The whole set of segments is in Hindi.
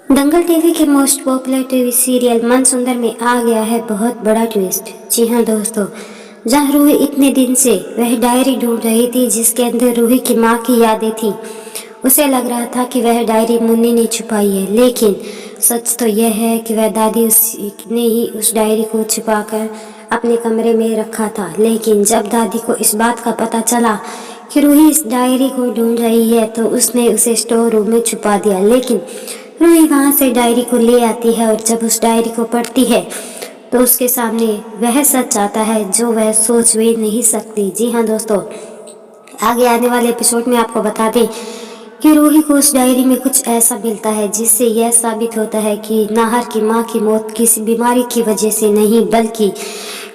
दंगल टीवी के मोस्ट पॉपुलर टीवी सीरियल मन सुंदर में आ गया है बहुत बड़ा ट्विस्ट। जी हाँ दोस्तों, जहाँ रूही इतने दिन से वह डायरी ढूंढ रही थी जिसके अंदर रूही की माँ की यादें थी। उसे लग रहा था कि वह डायरी मुन्नी ने छुपाई है, लेकिन सच तो यह है कि वह दादी ने ही उस डायरी को छुपाकर अपने कमरे में रखा था। लेकिन जब दादी को इस बात का पता चला कि रूही इस डायरी को ढूंढ रही है तो उसने उसे स्टोर रूम में छुपा दिया। लेकिन रूही वहाँ से डायरी को ले आती है और जब उस डायरी को पढ़ती है तो उसके सामने वह सच आता है जो वह सोच भी नहीं सकती। जी हाँ दोस्तों, आगे आने वाले एपिसोड में आपको बता दें कि रूही को उस डायरी में कुछ ऐसा मिलता है जिससे यह साबित होता है कि नाहर की मां की मौत किसी बीमारी की वजह से नहीं बल्कि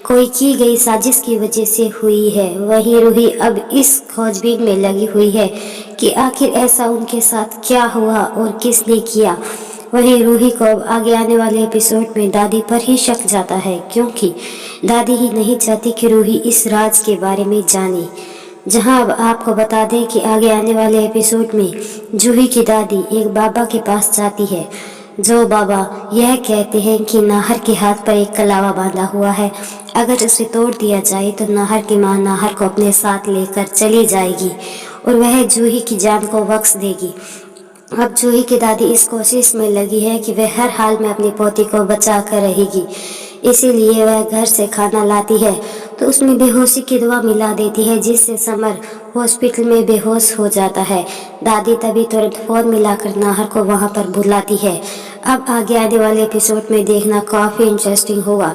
कोई की गई साजिश की वजह से हुई है। वहीं रूही अब इस खोजबीन में लगी हुई है कि आखिर ऐसा उनके साथ क्या हुआ और किसने किया। वहीं रूही को अब आगे आने वाले एपिसोड में दादी पर ही शक जाता है, क्योंकि दादी ही नहीं चाहती कि रूही इस राज के बारे में जाने। जहां अब आपको बता दें कि आगे आने वाले एपिसोड में जूही की दादी एक बाबा के पास जाती है, जो बाबा यह कहते हैं कि नाहर के हाथ पर एक कलावा बांधा हुआ है, अगर उसे तोड़ दिया जाए तो नाहर की मां नाहर को अपने साथ लेकर चली जाएगी और वह जूही की जान को बख्श देगी। अब जूही की दादी इस कोशिश में लगी है कि वह हर हाल में अपनी पोती को बचा कर रहेगी, इसीलिए वह घर से खाना लाती है तो उसमें बेहोशी की दवा मिला देती है, जिससे समर हॉस्पिटल में बेहोश हो जाता है। दादी तभी तुरंत फोन मिलाकर नाहर को वहां पर बुलाती है। अब आगे आने वाले एपिसोड में देखना काफी इंटरेस्टिंग होगा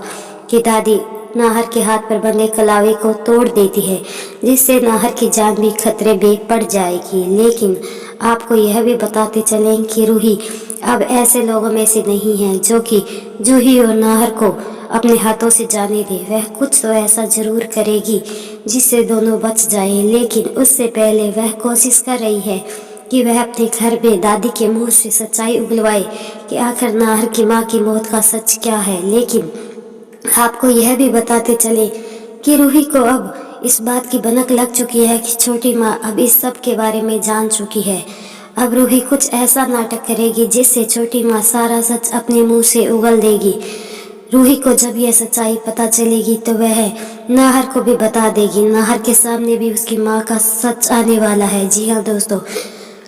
कि दादी नाहर के हाथ पर बंधे कलावे को तोड़ देती है, जिससे नाहर की जान भी खतरे में पड़ जाएगी। लेकिन आपको यह भी बताते चलें कि रूही अब ऐसे लोगों में से नहीं है जो कि जूही और नाहर को अपने हाथों से जाने दे। वह कुछ तो ऐसा जरूर करेगी जिससे दोनों बच जाएं, लेकिन उससे पहले वह कोशिश कर रही है कि वह अपने घर में दादी के मुंह से सच्चाई उगलवाए कि आखिर नाहर की मां की मौत का सच क्या है। लेकिन आपको यह भी बताते चले कि रूही को अब इस बात की भनक लग चुकी है कि छोटी माँ अब इस सब के बारे में जान चुकी है। अब रूही कुछ ऐसा नाटक करेगी जिससे छोटी माँ सारा सच अपने मुंह से उगल देगी। रूही को जब यह सच्चाई पता चलेगी तो वह नाहर को भी बता देगी। नाहर के सामने भी उसकी माँ का सच आने वाला है। जी हाँ दोस्तों,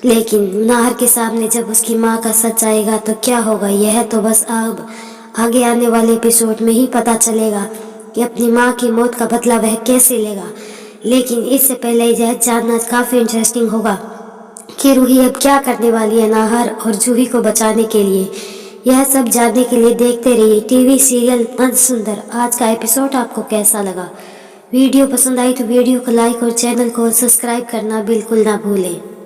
लेकिन नाहर के सामने जब उसकी माँ का सच आएगा तो क्या होगा, यह तो बस अब आगे आने वाले एपिसोड में ही पता चलेगा कि अपनी माँ की मौत का बदला वह कैसे लेगा। लेकिन इससे पहले यह जानना काफ़ी इंटरेस्टिंग होगा कि रूही अब क्या करने वाली है नाहर और जूही को बचाने के लिए। यह सब जानने के लिए देखते रहिए टीवी सीरियल मन सुंदर। आज का एपिसोड आपको कैसा लगा? वीडियो पसंद आई तो वीडियो को लाइक और चैनल को सब्सक्राइब करना बिल्कुल ना भूलें।